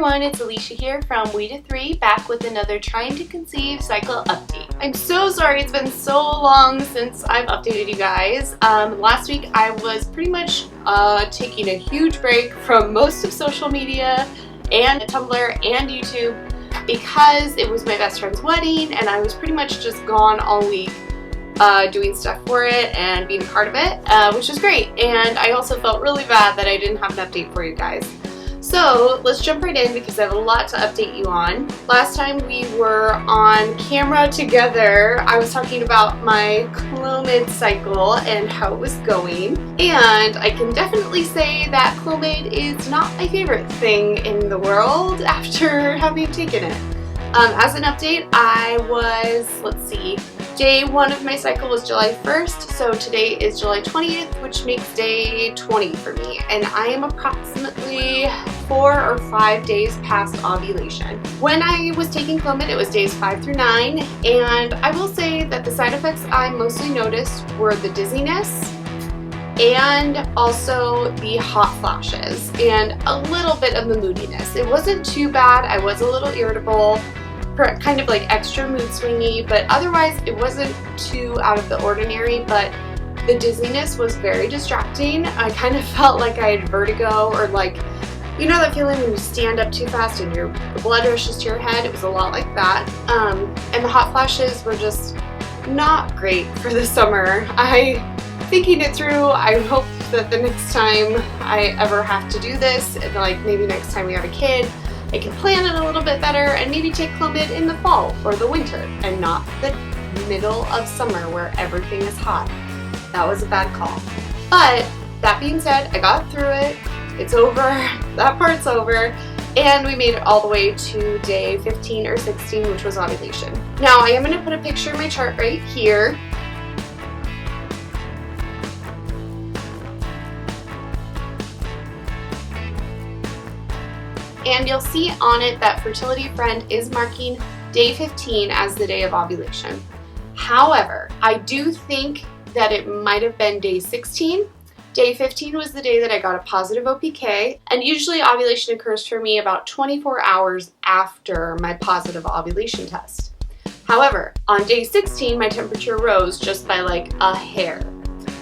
everyone, it's Alicia here from We to 3, back with another Trying to Conceive Cycle update. I'm so sorry it's been so long since I've updated you guys. Last week I was pretty much taking a huge break from most of social media and Tumblr and YouTube because it was my best friend's wedding and I was pretty much just gone all week doing stuff for it and being part of it, which was great. And I also felt really bad that I didn't have an update for you guys. So let's jump right in because I have a lot to update you on. Last time we were on camera together, I was talking about my Clomid cycle and how it was going. And I can definitely say that Clomid is not my favorite thing in the world after having taken it. As an update, I was, day 1 of my cycle was July 1st, so today is July 20th, which makes day 20 for me, and I am approximately 4 or 5 days past ovulation. When I was taking Clomid, it was days 5 through 9, and I will say that the side effects I mostly noticed were the dizziness and also the hot flashes and a little bit of the moodiness. It wasn't too bad. I was a little irritable, kind of like extra mood swingy, but otherwise it wasn't too out of the ordinary. But the dizziness was very distracting. I kind of felt like I had vertigo, or like, you know that feeling when you stand up too fast and your blood rushes to your head? It was a lot like that. And the hot flashes were just not great for the summer. Thinking it through, I hope that the next time I ever have to do this, like maybe next time we have a kid, I can plan it a little bit better and maybe take Clomid in the fall or the winter and not the middle of summer where everything is hot. That was a bad call. But that being said, I got through it. It's over. That part's over. And we made it all the way to day 15 or 16, which was ovulation. Now I am going to put a picture of my chart right here. And you'll see on it that Fertility Friend is marking day 15 as the day of ovulation. However, I do think that it might have been day 16. Day 15 was the day that I got a positive OPK, and usually ovulation occurs for me about 24 hours after my positive ovulation test. However, on day 16, my temperature rose just by like a hair.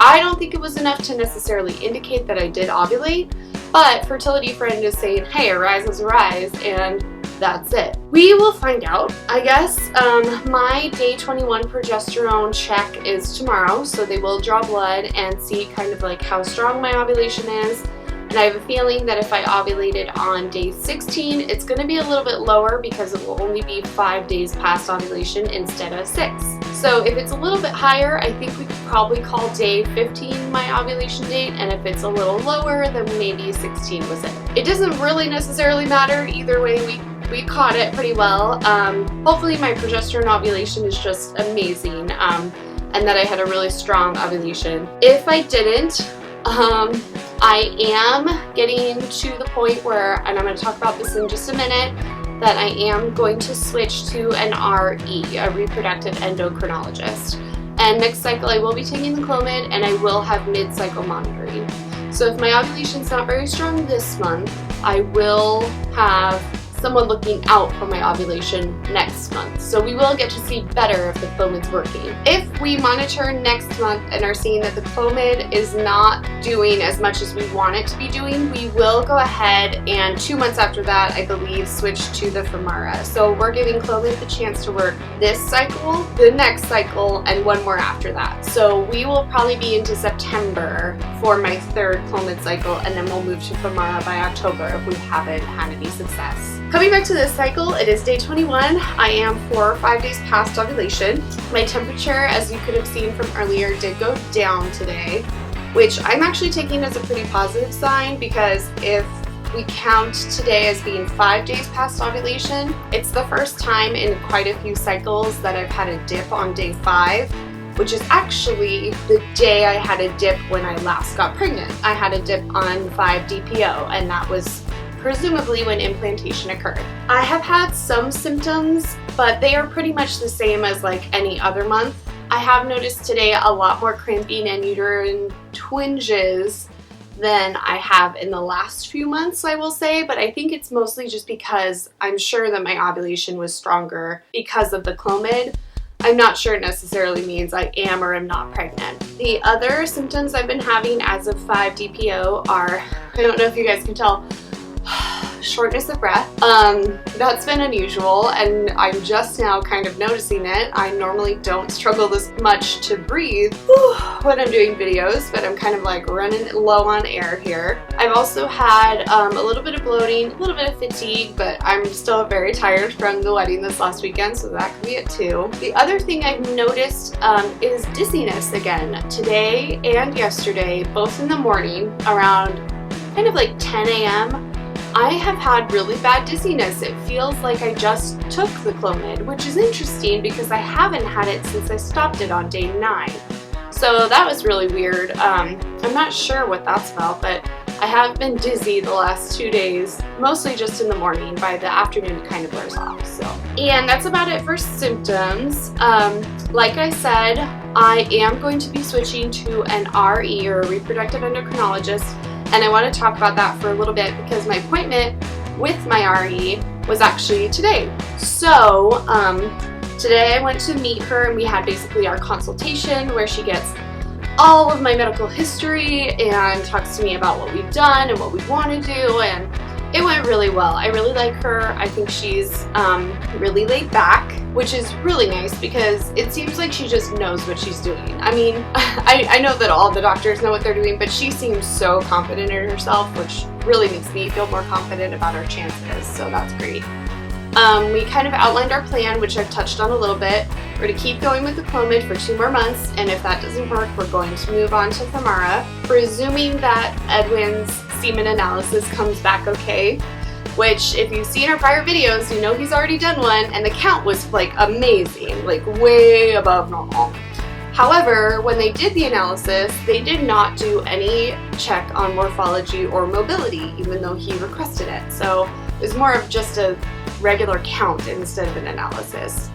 I don't think it was enough to necessarily indicate that I did ovulate, but Fertility Friend is saying, hey, a rise is a rise, and that's it. We will find out, I guess. My day 21 progesterone check is tomorrow, so they will draw blood and see kind of like how strong my ovulation is. And I have a feeling that if I ovulated on day 16, it's going to be a little bit lower because it will only be 5 days past ovulation instead of 6. So if it's a little bit higher, I think we could probably call day 15 my ovulation date, and if it's a little lower, then maybe 16 was it. It doesn't really necessarily matter. Either way, we caught it pretty well. Hopefully my progesterone ovulation is just amazing, and that I had a really strong ovulation. If I didn't, I am getting to the point where, and I'm going to talk about this in just a minute, that I am going to switch to an RE, a reproductive endocrinologist. And next cycle I will be taking the Clomid, and I will have mid-cycle monitoring. So if my ovulation's not very strong this month, I will have someone looking out for my ovulation next month. So we will get to see better if the Clomid's working. If we monitor next month and are seeing that the Clomid is not doing as much as we want it to be doing, we will go ahead and 2 months after that, I believe, switch to the Femara. So we're giving Clomid the chance to work this cycle, the next cycle, and 1 more after that. So we will probably be into September for my 3rd Clomid cycle, and then we'll move to Femara by October if we haven't had any success. Coming back to this cycle, it is day 21. I am 4 or 5 days past ovulation. My temperature, as you could have seen from earlier, did go down today, which I'm actually taking as a pretty positive sign, because if we count today as being 5 days past ovulation, it's the first time in quite a few cycles that I've had a dip on day 5, which is actually the day I had a dip when I last got pregnant. I had a dip on 5 DPO, and that was presumably when implantation occurred. I have had some symptoms, but they are pretty much the same as like any other month. I have noticed today a lot more cramping and uterine twinges than I have in the last few months, I will say, but I think it's mostly just because I'm sure that my ovulation was stronger because of the Clomid. I'm not sure it necessarily means I am or am not pregnant. The other symptoms I've been having as of 5 DPO are, I don't know if you guys can tell, shortness of breath. That's been unusual, and I'm just now kind of noticing it. I normally don't struggle this much to breathe when I'm doing videos, but I'm kind of like running low on air here. I've also had a little bit of bloating, a little bit of fatigue, but I'm still very tired from the wedding this last weekend, so that could be it too. The other thing I've noticed is dizziness again. Today and yesterday, both in the morning around kind of like 10 a.m. I have had really bad dizziness. It feels like I just took the Clomid, which is interesting because I haven't had it since I stopped it on day 9. So that was really weird. I'm not sure what that's about, but I have been dizzy the last 2 days, mostly just in the morning. By the afternoon, it kind of wears off. And that's about it for symptoms. Like I said, I am going to be switching to an RE, or a reproductive endocrinologist, and I want to talk about that for a little bit because my appointment with my RE was actually today. So today I went to meet her, and we had basically our consultation where she gets all of my medical history and talks to me about what we've done and what we want to do, and it went really well. I really like her. I think she's really laid back, which is really nice because it seems like she just knows what she's doing. I mean, I know that all the doctors know what they're doing, but she seems so confident in herself, which really makes me feel more confident about our chances, so that's great. We kind of outlined our plan, which I've touched on a little bit. We're to keep going with the Clomid for 2 more months, and if that doesn't work, we're going to move on to Femara, presuming that Edwin's semen analysis comes back okay, which if you've seen our prior videos, you know he's already done one, and the count was like amazing, like way above normal. However, when they did the analysis, they did not do any check on morphology or mobility, even though he requested it. So it was more of just a regular count instead of an analysis.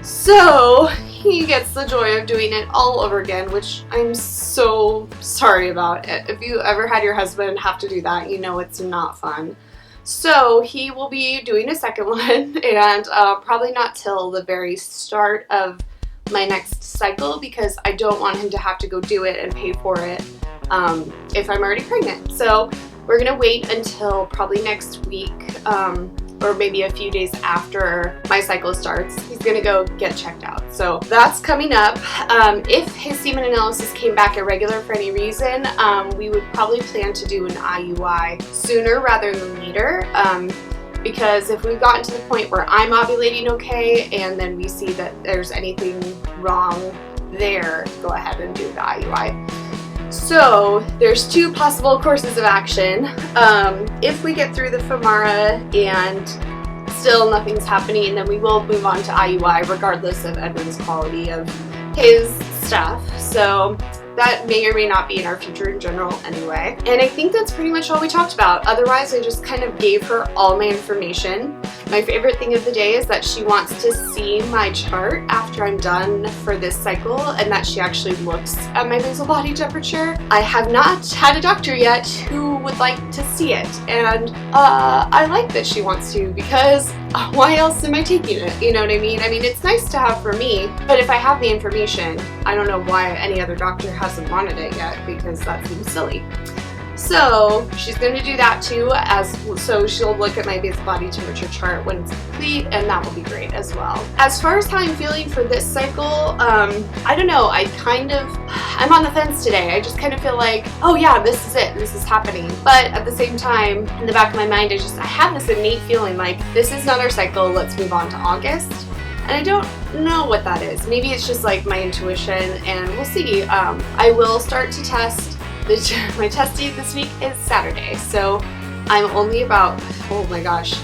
So he gets the joy of doing it all over again, which I'm so sorry about. If you ever had your husband have to do that, you know it's not fun. So he will be doing a second one, and probably not till the very start of my next cycle because I don't want him to have to go do it and pay for it if I'm already pregnant. So we're gonna wait until probably next week, or maybe a few days after my cycle starts. He's gonna go get checked out. So that's coming up. If his semen analysis came back irregular for any reason, we would probably plan to do an IUI sooner rather than later. Because if we've gotten to the point where I'm ovulating okay and then we see that there's anything wrong there, go ahead and do the IUI. So there's 2 possible courses of action. If we get through the Femara and still nothing's happening, then we will move on to IUI regardless of Edwin's quality of his stuff. So that may or may not be in our future in general anyway. And I think that's pretty much all we talked about. Otherwise, I just kind of gave her all my information. My favorite thing of the day is that she wants to see my chart after I'm done for this cycle, and that she actually looks at my basal body temperature. I have not had a doctor yet who would like to see it, and I like that she wants to, because why else am I taking it? You know what I mean? I mean, it's nice to have for me, but if I have the information, I don't know why any other doctor hasn't wanted it yet, because that seems silly. So she's going to do that too, so she'll look at my basal body temperature chart when it's complete, and that will be great as well. As far as how I'm feeling for this cycle, I don't know, I'm on the fence today. I just kind of feel like, oh yeah, this is it, this is happening. But at the same time, in the back of my mind, I have this innate feeling like, this is not our cycle, let's move on to August. And I don't know what that is. Maybe it's just like my intuition, and we'll see. I will start to test. My test date this week is Saturday, so I'm only about, oh my gosh,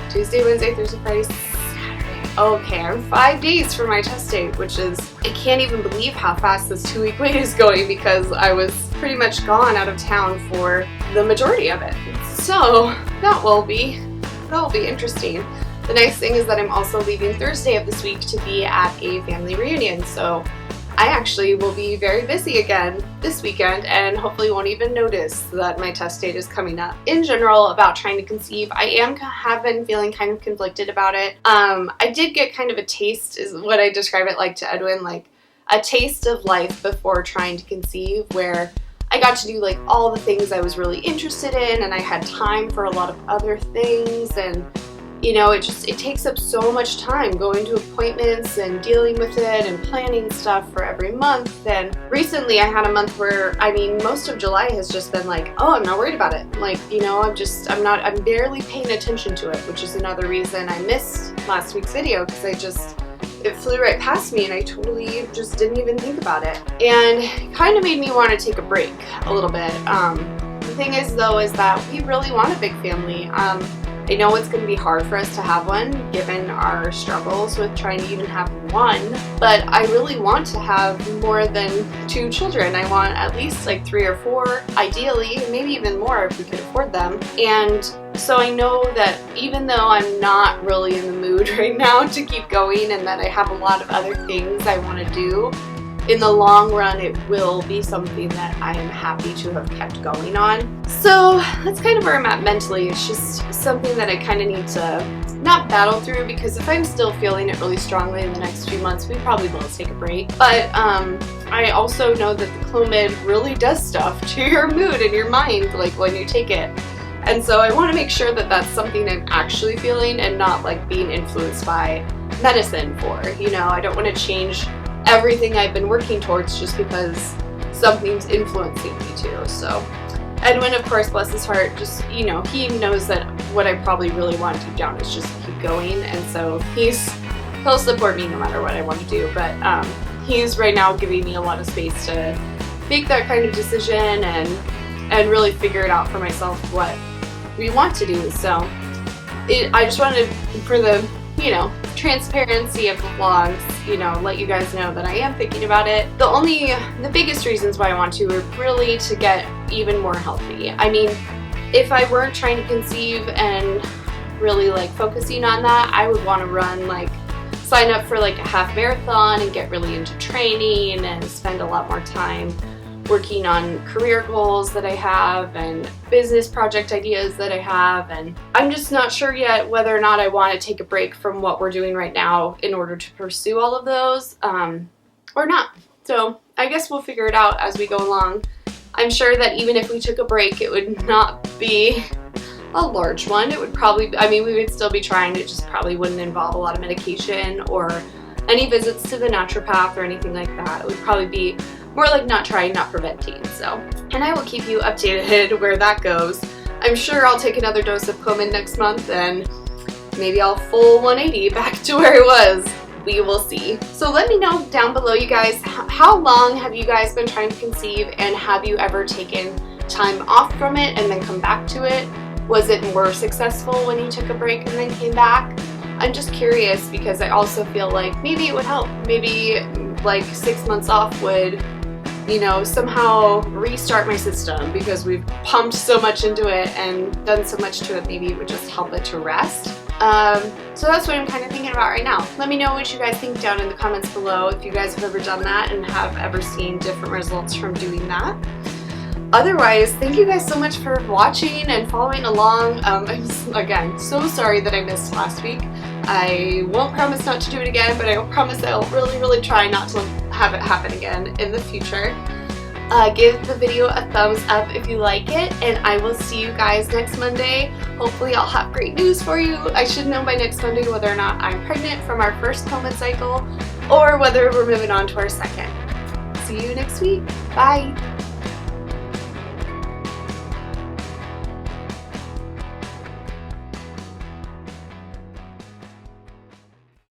Tuesday, Wednesday, Thursday, Friday, Saturday. Okay, I'm 5 days from my test date, which is, I can't even believe how fast this 2-week wait is going because I was pretty much gone out of town for the majority of it. So that will be interesting. The nice thing is that I'm also leaving Thursday of this week to be at a family reunion, so I actually will be very busy again this weekend and hopefully won't even notice that my test date is coming up. In general, about trying to conceive, I have been feeling kind of conflicted about it. I did get kind of a taste, is what I describe it like to Edwin, like a taste of life before trying to conceive, where I got to do like all the things I was really interested in, and I had time for a lot of other things, and you know, it takes up so much time going to appointments and dealing with it and planning stuff for every month. And recently I had a month where, I mean, most of July has just been like, oh, I'm not worried about it. Like, you know, I'm barely paying attention to it, which is another reason I missed last week's video, because it flew right past me and I totally just didn't even think about it. And it kind of made me want to take a break a little bit. The thing is though, is that we really want a big family. I know it's going to be hard for us to have one given our struggles with trying to even have one, but I really want to have more than 2 children. I want at least like 3 or 4, ideally, maybe even more if we could afford them. And so I know that even though I'm not really in the mood right now to keep going, and that I have a lot of other things I want to do, in the long run, it will be something that I am happy to have kept going on. So that's kind of where I'm at mentally. It's just something that I kind of need to not battle through, because if I'm still feeling it really strongly in the next few months, we probably will take a break. But I also know that the Clomid really does stuff to your mood and your mind, like when you take it. And so I want to make sure that that's something I'm actually feeling and not like being influenced by medicine for. You know, I don't want to change everything I've been working towards just because something's influencing me too. So Edwin, of course, bless his heart, just, you know, he knows that what I probably really want deep down is just keep going, and so he'll support me no matter what I want to do. But he's right now giving me a lot of space to make that kind of decision and really figure it out for myself what we want to do. So I just wanted, for the, you know, transparency of the vlogs, you know, let you guys know that I am thinking about it. The biggest reasons why I want to are really to get even more healthy. I mean, if I weren't trying to conceive and really like focusing on that, I would want to run, like, sign up for like a half marathon and get really into training and spend a lot more time working on career goals that I have and business project ideas that I have. And I'm just not sure yet whether or not I want to take a break from what we're doing right now in order to pursue all of those or not. So I guess we'll figure it out as we go along. I'm sure that even if we took a break, it would not be a large one. It would probably, I mean, we would still be trying. It just probably wouldn't involve a lot of medication or any visits to the naturopath or anything like that. It would probably be more like not trying, not preventing. So, and I will keep you updated where that goes. I'm sure I'll take another dose of Clomid next month and maybe I'll full 180 back to where it was. We will see. So let me know down below, you guys, how long have you guys been trying to conceive, and have you ever taken time off from it and then come back to it? Was it more successful when you took a break and then came back? I'm just curious, because I also feel like maybe it would help. Maybe like 6 months off would, you know, somehow restart my system, because we've pumped so much into it and done so much to it. Maybe it would just help it to rest. So that's what I'm kind of thinking about right now. Let me know what you guys think down in the comments below, if you guys have ever done that and have ever seen different results from doing that. Otherwise, thank you guys so much for watching and following along. I'm, again, so sorry that I missed last week. I won't promise not to do it again, but I will promise I'll really try not to have it happen again in the future. Give the video a thumbs up if you like it, and I will see you guys next Monday. Hopefully I'll have great news for you. I should know by next Monday whether or not I'm pregnant from our first Clomid cycle, or whether we're moving on to our second. See you next week. Bye!